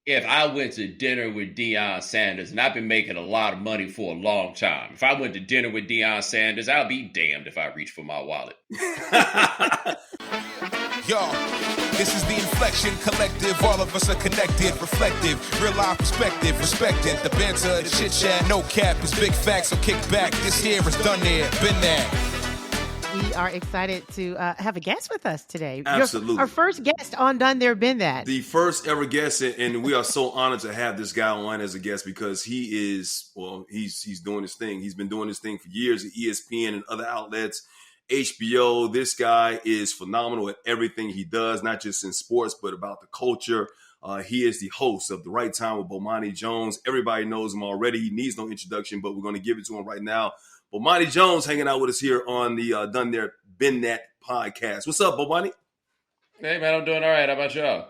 if I went to dinner with Deion Sanders, and I've been making a lot of money for a long time, if I went to dinner with Deion Sanders, I'll be damned if I reach for my wallet. Yo, this is the Inflection Collective. All of us are connected, reflective, real life perspective, respected. The banter, the chit chat, no cap is big facts, so kick back. This here is done there, been there. We are excited to have a guest with us today. Absolutely. Our first guest on Done There, Been That. The first ever guest, and we are so honored to have this guy on as a guest because he is, well, he's doing his thing. He's been doing this thing for years at ESPN and other outlets, HBO. This guy is phenomenal at everything he does, not just in sports, but about the culture. He is the host of The Right Time with Bomani Jones. Everybody knows him already. He needs no introduction, but we're going to give it to him right now. Bomani Jones hanging out with us here on the Done There, Been That podcast. What's up, Bomani? Hey, man, I'm doing all right. How about y'all?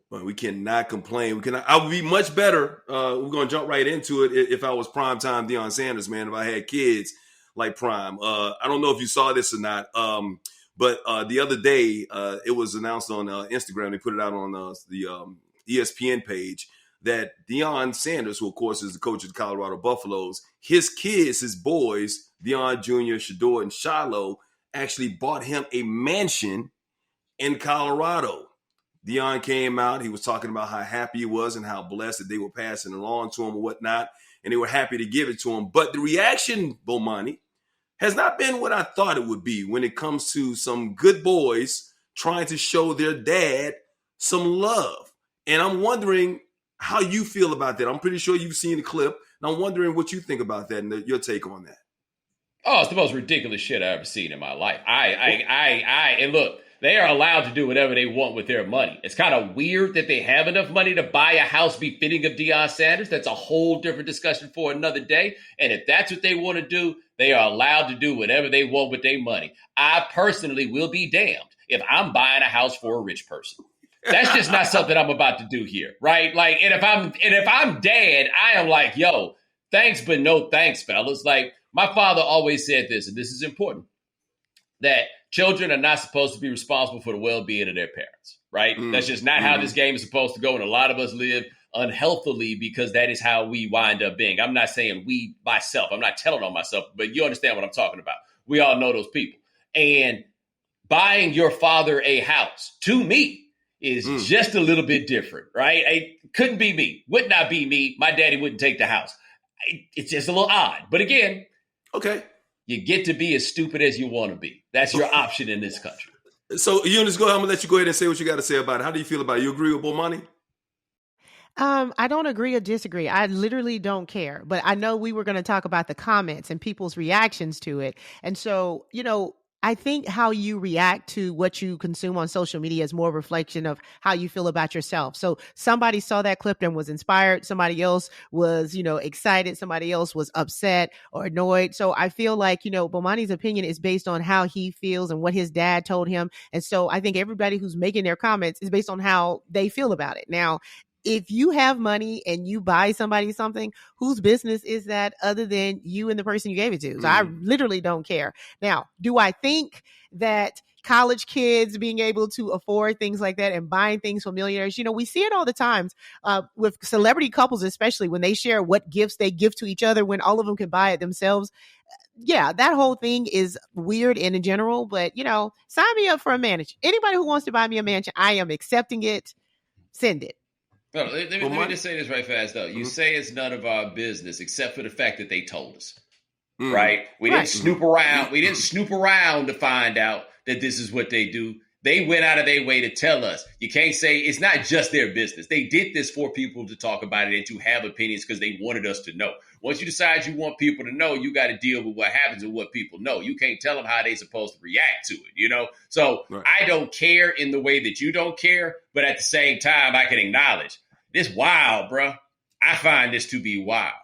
Well, we cannot complain. I would be much better. We're going to jump right into it if I was primetime Deion Sanders, man, if I had kids like Prime. I don't know if you saw this or not, but the other day it was announced on Instagram. They put it out on the ESPN page that Deion Sanders, who, of course, is the coach of the Colorado Buffaloes, his kids, his boys, Deion Jr., Shedeur, and Shilo, actually bought him a mansion in Colorado. Deion came out. He was talking about how happy he was and how blessed that they were passing along to him and whatnot, and they were happy to give it to him. But the reaction, Bomani, has not been what I thought it would be when it comes to some good boys trying to show their dad some love. And I'm wondering how you feel about that. I'm pretty sure you've seen the clip, and I'm wondering what you think about that and your take on that. Oh, it's the most ridiculous shit I've ever seen in my life. And look, they are allowed to do whatever they want with their money. It's kind of weird that they have enough money to buy a house befitting of Deion Sanders. That's a whole different discussion for another day. And if that's what they want to do, they are allowed to do whatever they want with their money. I personally will be damned if I'm buying a house for a rich person. That's just not something I'm about to do here, right? Like, and if I'm dad, I am like, yo, thanks, but no thanks, fellas. Like, my father always said this, and this is important, that children are not supposed to be responsible for the well-being of their parents, right? That's just not how this game is supposed to go, and a lot of us live unhealthily because that is how we wind up being. I'm not saying we, myself, I'm not telling on myself, but you understand what I'm talking about. We all know those people. And buying your father a house, to me, is just a little bit different, right? It couldn't be me. Would not be me. My daddy wouldn't take the house. It's just a little odd. But again, okay, you get to be as stupid as you want to be. That's your option in this country. So, Eunice, I'm going to let you go ahead and say what you got to say about it. How do you feel about it? You agree with Bomani? I don't agree or disagree. I literally don't care. But I know we were going to talk about the comments and people's reactions to it. And so, I think how you react to what you consume on social media is more a reflection of how you feel about yourself. So somebody saw that clip and was inspired. Somebody else was, excited. Somebody else was upset or annoyed. So I feel like, Bomani's opinion is based on how he feels and what his dad told him. And so I think everybody who's making their comments is based on how they feel about it. Now, if you have money and you buy somebody something, whose business is that other than you and the person you gave it to? So I literally don't care. Now, do I think that college kids being able to afford things like that and buying things for millionaires, we see it all the time with celebrity couples, especially when they share what gifts they give to each other when all of them can buy it themselves. Yeah, that whole thing is weird in general, but, sign me up for a mansion. Anybody who wants to buy me a mansion, I am accepting it. Send it. No, let me just say this right fast, though. You say it's none of our business except for the fact that they told us, right? We didn't snoop around. We didn't snoop around to find out that this is what they do. They went out of their way to tell us. You can't say it's not just their business. They did this for people to talk about it and to have opinions because they wanted us to know. Once you decide you want people to know, you got to deal with what happens and what people know. You can't tell them how they're supposed to react to it, So I don't care in the way that you don't care, but at the same time, I can acknowledge this wild, bro. I find this to be wild.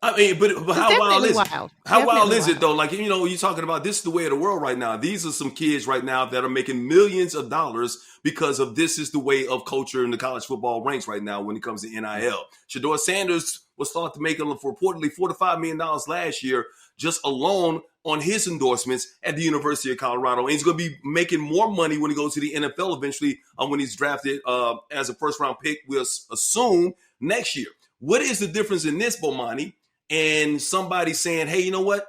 I mean, but how wild is it? How wild is it, though? Like, you're talking about this is the way of the world right now. These are some kids right now that are making millions of dollars because of this is the way of culture in the college football ranks right now when it comes to NIL. Shedeur Sanders was thought to make reportedly $4 to $5 million last year just alone on his endorsements at the University of Colorado. And he's going to be making more money when he goes to the NFL eventually when he's drafted as a first-round pick, we'll assume, next year. What is the difference in this, Bomani, and somebody saying, hey, you know what?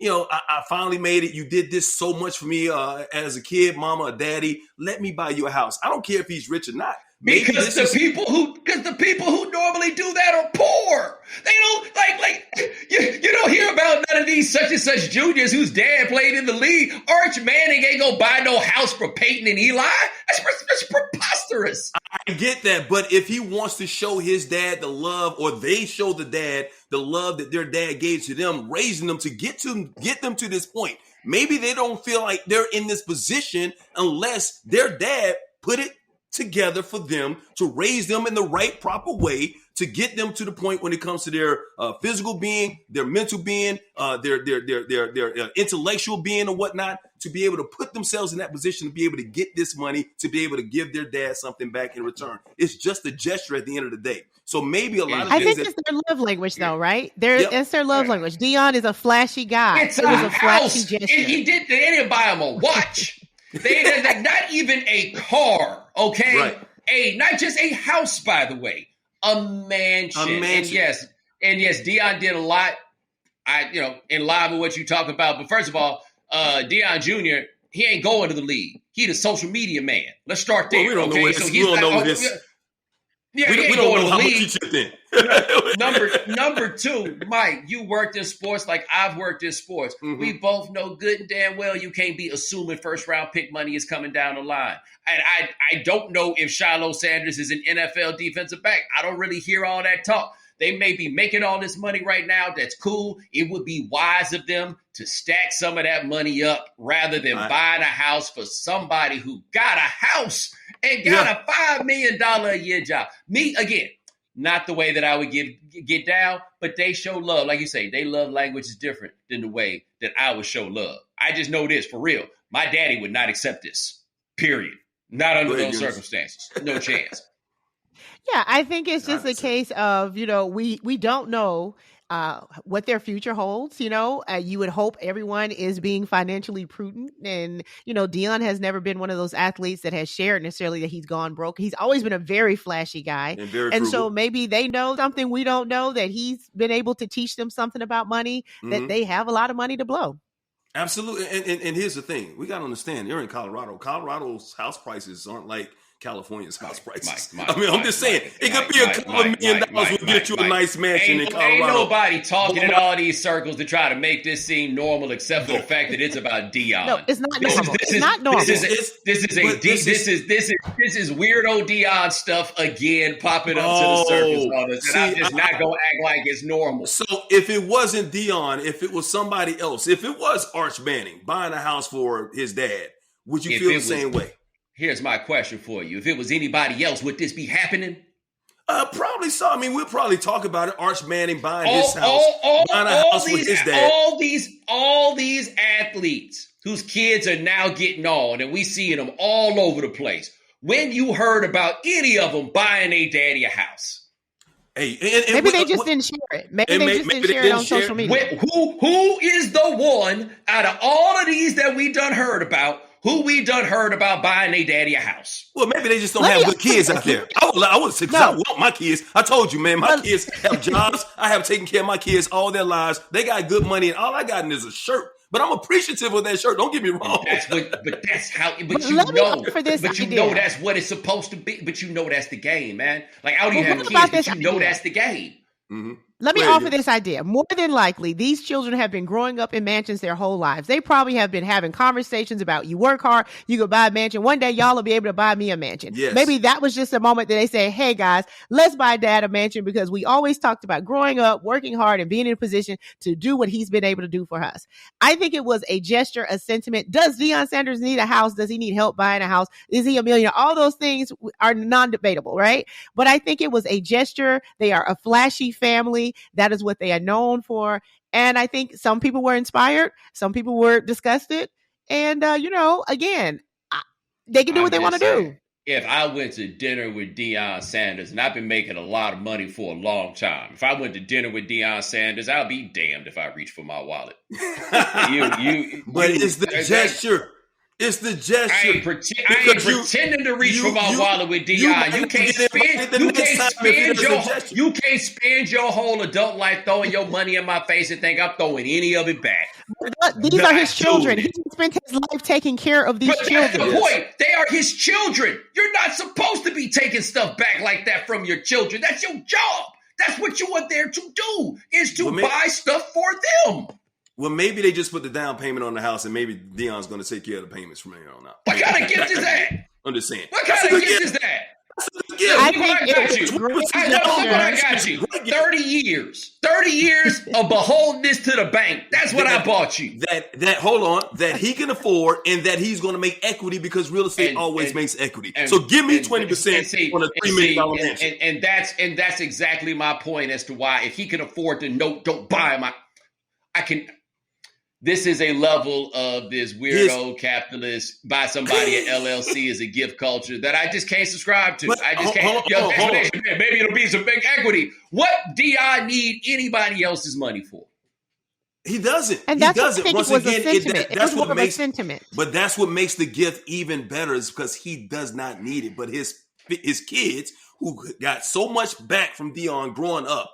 I finally made it. You did this so much for me as a kid, mama or daddy. Let me buy you a house. I don't care if he's rich or not. Because the people who normally do that are poor. They don't you don't hear about none of these such and such juniors whose dad played in the league. Arch Manning ain't gonna buy no house for Peyton and Eli. That's preposterous. I get that, but if he wants to show his dad the love, or they show the dad the love that their dad gave to them, raising them to get them to this point, maybe they don't feel like they're in this position unless their dad put it together for them to raise them in the right proper way to get them to the point when it comes to their physical being, their mental being, their intellectual being or whatnot, to be able to put themselves in that position to be able to get this money, to be able to give their dad something back in return. It's just a gesture at the end of the day. So maybe a lot of things it's their love language, though, right? It's their love language. Deion is a flashy guy. It was a flashy gesture. They didn't buy him a watch. They not even a car, okay? Right. Not just a house, by the way, a mansion. And yes, Deion did a lot. In line with what you talk about. But first of all, Deion Jr., he ain't going to the league. He the social media man. Let's start there. Well, we don't know this. Yeah, we don't know how much you chipped in. Number two, Mike, you worked in sports like I've worked in sports. Mm-hmm. We both know good and damn well you can't be assuming first-round pick money is coming down the line. And I don't know if Shilo Sanders is an NFL defensive back. I don't really hear all that talk. They may be making all this money right now. That's cool. It would be wise of them to stack some of that money up rather than buying a house for somebody who got a house and got a $5 million a year job. Me, again, not the way that I would get down, but they show love. Like you say, they love language is different than the way that I would show love. I just know this for real. My daddy would not accept this, period. Not under those circumstances. No chance. Yeah, I think it's just a case of, we don't know what their future holds. You would hope everyone is being financially prudent. And, Deion has never been one of those athletes that has shared necessarily that he's gone broke. He's always been a very flashy guy. And so maybe they know something we don't know, that he's been able to teach them something about money, that they have a lot of money to blow. Absolutely. And here's the thing. We got to understand, you're in Colorado. Colorado's house prices aren't like California's house prices. I'm just saying, it could be a couple of $1 million will get you a nice mansion in Colorado. Ain't nobody talking in all these circles to try to make this seem normal, except for the fact that it's about Deion. No, it's not normal. It's not normal. This is weirdo Deion stuff again popping up to the surface on us, and I'm just not gonna act like it's normal. So if it wasn't Deion, if it was somebody else, if it was Arch Manning buying a house for his dad, would you feel the same way? Here's my question for you. If it was anybody else, would this be happening? Probably so. I mean, we'll probably talk about it. Arch Manning buying his house, buying a house with his dad. All these athletes whose kids are now getting on, and we seeing them all over the place. When you heard about any of them buying a daddy a house? Hey, maybe they just didn't share it. Maybe they just didn't share it on social media. Who is the one out of all of these that we done heard about? Who we done heard about buying a daddy a house? Well, maybe they just don't have good kids out there. I would say, because I want my kids. I told you, man, my kids have jobs. I have taken care of my kids all their lives. They got good money, and all I got is a shirt. But I'm appreciative of that shirt. Don't get me wrong. But that's how. But you know that's what it's supposed to be. But you know that's the game, man. Like I don't even have kids, but you know that's the game. Mm-hmm. Let me offer this idea. More than likely, these children have been growing up in mansions their whole lives. They probably have been having conversations about, you work hard, you could buy a mansion. One day, y'all will be able to buy me a mansion. Yes. Maybe that was just a moment that they say, hey, guys, let's buy dad a mansion, because we always talked about growing up, working hard, and being in a position to do what he's been able to do for us. I think it was a gesture, a sentiment. Does Deion Sanders need a house? Does he need help buying a house? Is he a millionaire? All those things are non-debatable, right? But I think it was a gesture. They are a flashy family. That is what they are known for. And I think some people were inspired. Some people were disgusted. And, again, they can do what they want to do. if I went to dinner with Deion Sanders, and I've been making a lot of money for a long time, if I went to dinner with Deion Sanders, I'll be damned if I reach for my wallet. But it's the gesture. It's the gesture. I ain't pretending to reach for my wallet with Deion. You can't spend your whole adult life throwing your money in my face and think I'm throwing any of it back. These are his children. He spent his life taking care of these children. That's the point. They are his children. You're not supposed to be taking stuff back like that from your children. That's your job. That's what you are there to do, is to buy stuff for them. Well, maybe they just put the down payment on the house, and maybe Deion's going to take care of the payments from here on out. What kind of gift is that? I'm just saying. What kind of gift is that? I think look what I got you. 30 years. 30 years of beholdenness to the bank. That's what I bought you. That he can afford, and that he's going to make equity, because real estate always makes equity. So give me 20% on a $3 million mansion. And that's exactly my point as to why, if he can afford to don't buy my, I can. This is a level of this weirdo capitalist buy somebody at LLC as a gift culture that I just can't subscribe to. I just can't. Maybe it'll be some big equity. What do I need anybody else's money for? He doesn't. And that's he doesn't. Once again, that's what makes sentiment. But that's what makes the gift even better, is because he does not need it. But his kids, who got so much back from Deion growing up,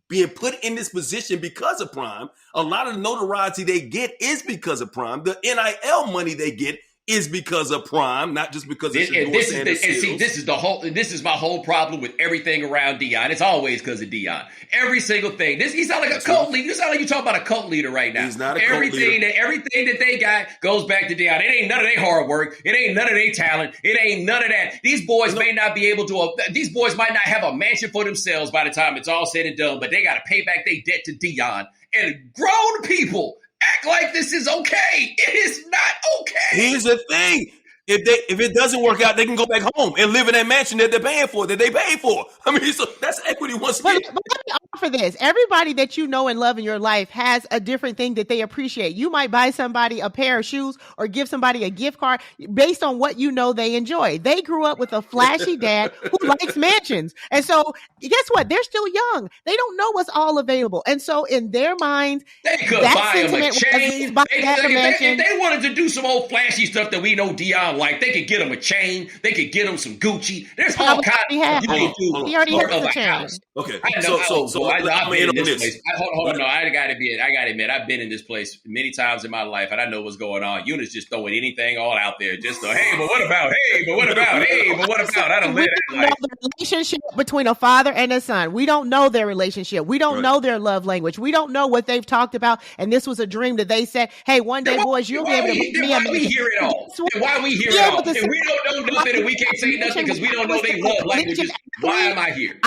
being put in this position because of Prime, a lot of the notoriety they get is because of Prime. The NIL money they get is because of Prime, not just because of Shedeur Sanders. This is my whole problem with everything around Deion. It's always because of Deion. Every single thing. He sounds like a cult leader. You sound like you're talking about a cult leader right now. He's not a cult leader. Everything that they got goes back to Deion. It ain't none of their hard work. It ain't none of their talent. It ain't none of that. These boys may not be able to. These boys might not have a mansion for themselves by the time it's all said and done, but they got to pay back their debt to Deion. And grown people act like this is okay. It is not okay. Here's the thing. If it doesn't work out, they can go back home and live in that mansion that they're paying for, that they paid for. I mean, so that's equity once again. But let me offer this. Everybody that you know and love in your life has a different thing that they appreciate. You might buy somebody a pair of shoes or give somebody a gift card based on what you know they enjoy. They grew up with a flashy dad who likes mansions. And so guess what? They're still young. They don't know what's all available. And so in their minds, they could buy them a chain. If they wanted to do some old flashy stuff that we know Deion like, they could get them a chain. They could get them some Gucci. There's all kinds of stuff you can do. He already has the chain. Okay. I've been in this place. Hold on. No, I got to admit, I've been in this place many times in my life, and I know what's going on. Eunice just throwing anything all out there. Just hey, but what about? Hey, but what about? Hey, but what about? I don't live that life. The relationship between a father and a son. We don't know their relationship. We don't know their love language. We don't know what they've talked about. And this was a dream that they said, hey, one day, boys, you'll be able to meet me. Why we hear it all? Why we hear it all? If we don't know nothing and we can't say nothing because we don't know their love languages, why am I here?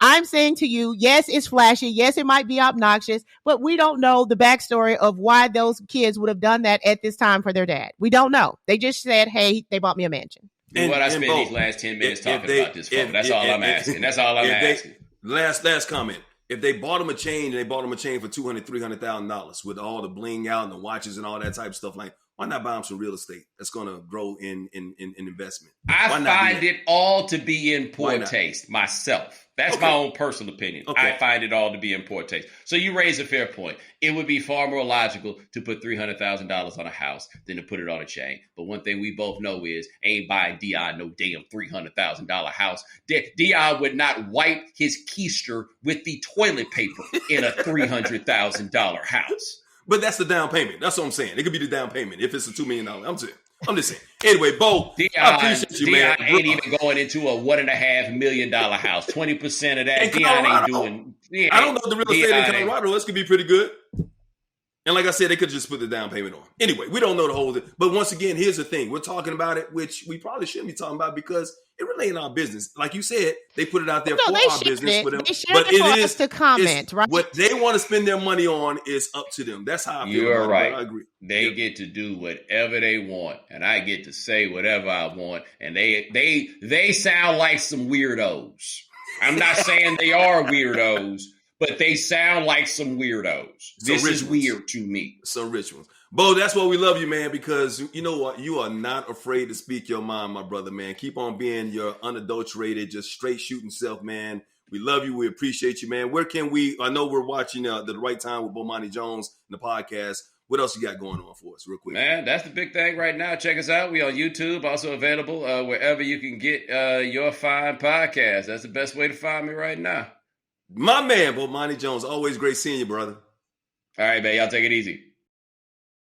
I'm saying to you, yes, it's flashy. Yes, it might be obnoxious, but we don't know the backstory of why those kids would have done that at this time for their dad. We don't know. They just said, hey, they bought me a mansion. And what I spent these last 10 minutes talking about this for. That's all I'm asking. That's all I'm asking. Last comment. If they bought him a chain and they bought him a chain for $200,000, $300,000 with all the bling out and the watches and all that type of stuff, like, why not buy them some real estate that's going to grow in investment? I find it all to be in poor taste myself. That's my own personal opinion. Okay. I find it all to be in poor taste. So you raise a fair point. It would be far more logical to put $300,000 on a house than to put it on a chain. But one thing we both know is ain't buying Deion no damn $300,000 house. Deion would not wipe his keister with the toilet paper in a $300,000 house. But that's the down payment. That's what I'm saying. It could be the down payment if it's a $2 million. I'm just saying. Anyway, Bo, I appreciate you, man. Deion ain't even going into a $1.5 million house. 20% of that, Deion ain't doing. I don't know the real estate in Colorado. This could be pretty good. And like I said, they could just put the down payment on. Anyway, we don't know the whole thing. But once again, here's the thing. We're talking about it, which we probably shouldn't be talking about because it really ain't our business. Like you said, they put it out there for our business. For them. But it is to comment, right? What they want to spend their money on is up to them. That's how I feel. You're right. I agree. They get to do whatever they want, and I get to say whatever I want. And they sound like some weirdos. I'm not saying they are weirdos, but they sound like some weirdos. This is weird to me. Some rich ones. Bo, that's why we love you, man, because you know what? You are not afraid to speak your mind, my brother, man. Keep on being your unadulterated, just straight shooting self, man. We love you. We appreciate you, man. Where can we? I know we're watching The Right Time with Bomani Jones in the podcast. What else you got going on for us, real quick? Man, that's the big thing right now. Check us out. We on YouTube, also available wherever you can get your fine podcast. That's the best way to find me right now. My man, Bomani Jones. Always great seeing you, brother. All right, man. Y'all take it easy.